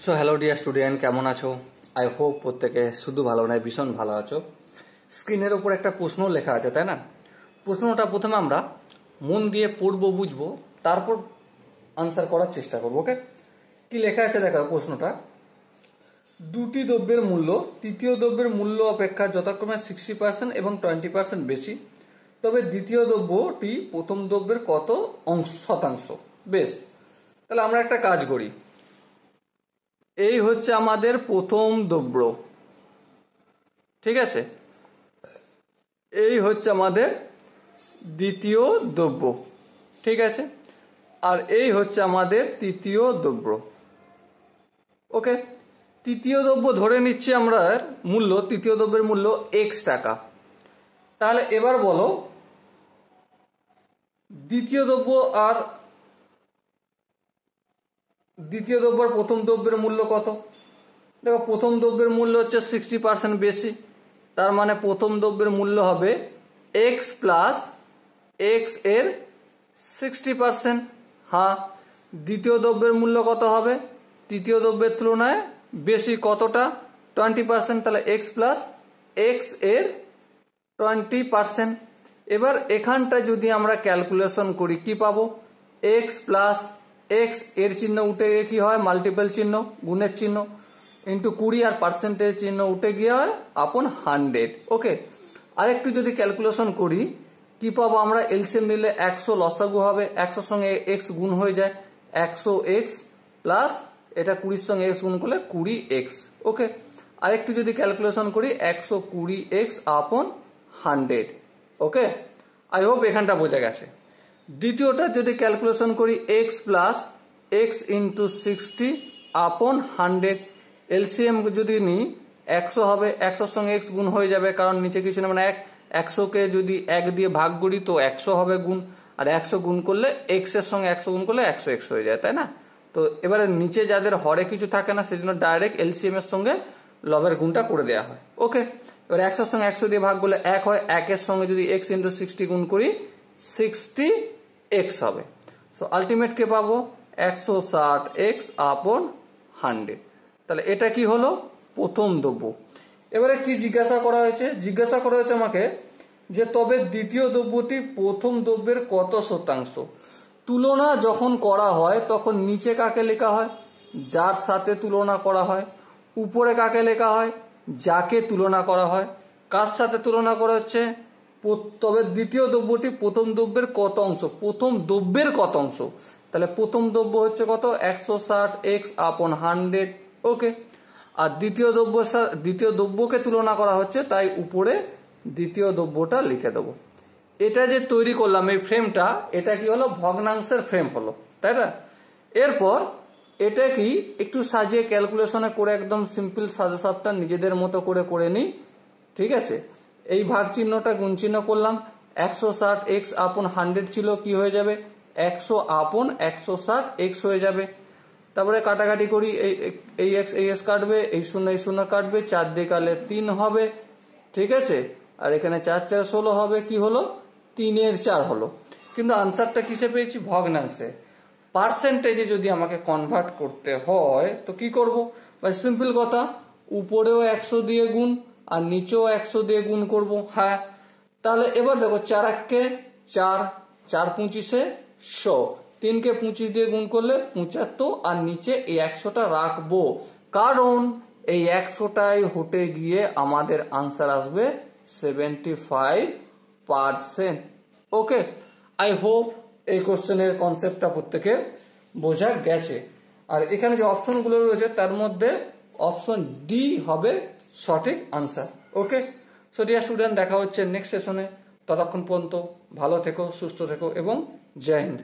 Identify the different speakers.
Speaker 1: So hello dear student, কেমন আছো? I hope প্রত্যেকে শুধু ভালো নয়, ভীষণ ভালো আছো। স্ক্রিনের ওপর একটা প্রশ্ন লেখা আছে, তাই না? প্রশ্নটা প্রথমে আমরা মন দিয়ে পড়বো, বুঝবো, তারপর আনসার করার চেষ্টা করবো। ওকে, কি লেখা আছে দেখো প্রশ্নটা। দুটি দ্রব্যের মূল্য তৃতীয় দ্রব্যের মূল্য অপেক্ষা যথাক্রমে 60% এবং 20% বেশি, তবে দ্বিতীয় দ্রব্যটি প্রথম দ্রব্যের কত শতাংশ? বেশ, তাহলে আমরা একটা কাজ করি। এই হচ্ছে আমাদের প্রথম দ্রব্য, ঠিক আছে? এই হচ্ছে আমাদের দ্বিতীয় দ্রব্য, ঠিক আছে? আর এই হচ্ছে আমাদের তৃতীয় দ্রব্য। ওকে, তৃতীয় দ্রব্য ধরে নিচ্ছি আমরা মূল্য, তৃতীয় দ্রব্যের মূল্য এক্স টাকা। তাহলে এবার বলো দ্বিতীয় দ্রব্য আর দ্বিতীয় দ্রব্যের প্রথম দ্রব্যের মূল্য কত? দেখো, প্রথম দ্রব্যের মূল্য হচ্ছে 60% বেশি, তার মানে প্রথম দ্রব্যের মূল্য হবে এক্স প্লাস এক্স এর 60%। হ্যাঁ, দ্বিতীয় দ্রব্যের মূল্য কত হবে? তৃতীয় দ্রব্যের তুলনায় বেশি, কতটা? 20%। তাহলে এক্স প্লাস এক্স এর 20%। এবার এখানটা যদি আমরা ক্যালকুলেশন করি কি পাবো? এক্স প্লাস এক্স এর চিহ্ন উঠে গিয়ে কি হয়? মাল্টিপল চিহ্ন, গুণের চিহ্ন, ইন্টু 20, আর পার্সেন্টেজ চিহ্ন উঠে গিয়ে হয় আপন 100। ওকে, আরেকটু যদি ক্যালকুলেশন করি কি পাবো আমরা? এলসিএম নিলে 100 লসাগু হবে, 100 সঙ্গে এক্স গুণ হয়ে যায় 100x প্লাস এটা 20 সঙ্গে এক্স গুণ করলে 20x। ওকে, আরেকটু যদি ক্যালকুলেশন করি 120x আপন 100। ওকে, আই হোপ এখানটা বোঝা গেছে। দ্বিতীয়টা যদি ক্যালকুলেশন করি এক্স প্লাস এক্স ইন্টু 60 আপন 100, এলসিএম যদি নিই 100 হবে, 100 সঙ্গে এক্স গুণ হয়ে যাবে, কারণ নিচে কিছু না, মানে 100কে যদি 1 দিয়ে ভাগ করি তো 100 হবে গুণ, আর 100 গুণ করলে এক্স এর সঙ্গে 100 গুণ করলে 100x হয়ে যায়, তাই না? তো এবারে নিচে যাদের হরে কিছু থাকে না সেজন্য ডাইরেক্ট এলসিএম এর সঙ্গে লবের গুণটা করে দেওয়া হয়। ওকে, এবার 100 সঙ্গে 100 দিয়ে ভাগ করলে 1 হয়, 1 এর সঙ্গে যদি এক্স ইন্টু 60 গুণ করি 60x হবে। সো আলটিমেট কে পাবো? 160x আপন 100। তাহলে এটা কি হলো? প্রথম দ্রব্য। এবারে কি জিজ্ঞাসা করা হয়েছে? জিজ্ঞাসা করা হয়েছে আমাকে যে তবে দ্বিতীয় দ্রব্যটি প্রথম দ্রব্যের কত শতাংশ? তুলনা যখন করা হয় তখন নিচে কাকে লেখা হয়? যার সাথে তুলনা করা হয়। উপরে কাকে লেখা হয়? যাকে তুলনা করা হয়। কার সাথে তুলনা করা হচ্ছে? তবে দ্বিতীয় দ্রব্যটি প্রথম দ্রব্যের কত অংশ? প্রথম দ্রব্যের কত অংশ? তাহলে প্রথম দ্রব্য হচ্ছে কত? 160x আপন 100। ওকে, আর দ্বিতীয় দ্রব্যকে তুলনা করা হচ্ছে, তাই উপরে দ্বিতীয় দ্রব্যটা লিখে দেবো। এটা যে তৈরি করলাম এই ফ্রেমটা, এটা কি হলো? ভগ্নাংশের ফ্রেম হলো, তাই না? এরপর এটা কি একটু সাজিয়ে ক্যালকুলেশনে করে একদম সিম্পল সাজাসাপটা নিজেদের মতো করে নিই, ঠিক আছে? এই ভাগ চিহ্নটা গুণ চিহ্ন করলাম, 160x আপন 100 ছিল, কি হয়ে যাবে? 100 আপন 160x হয়ে যাবে। তারপরে কাটাকাটি করি, এই এক্স কাটবে, এই শূন্য কাটবে, 4 দিয়ে কাটলে 3 হবে, ঠিক আছে? আর এখানে 4 4 16 হবে, কি হলো? 3 এর 4 হলো। কিন্তু আনসারটা কিসে পেয়েছি? ভগ্নাংশে। পার্সেন্টেজে যদি আমাকে কনভার্ট করতে হয় তো কি করব? বা সিম্পল কথা, উপরেও 100 দিয়ে গুণ আর নিচেও 100 দিয়ে গুণ করব। হ্যাঁ, তাহলে এবার দেখো 4 1 4, 4 25 100, 3 কে 25 দিয়ে গুণ করলে 75, আর নিচে এই 100টা রাখবো, কারণ এই 100টাই হটে গিয়ে আমাদের আনসার আসবে 75%। ওকে, আই হোপ এই কোশ্চেনের কনসেপ্টটা প্রত্যেকের বোঝা গেছে। আর এখানে যে অপশনগুলো রয়েছে তার মধ্যে অপশন ডি হবে সঠিক আনসার। ওকে, সো ডিয়ার স্টুডেন্ট, দেখা হচ্ছে নেক্সট সেশনে। ততক্ষণ পর্যন্ত ভালো থেকো, সুস্থ থেকো এবং জয় হিন্দ।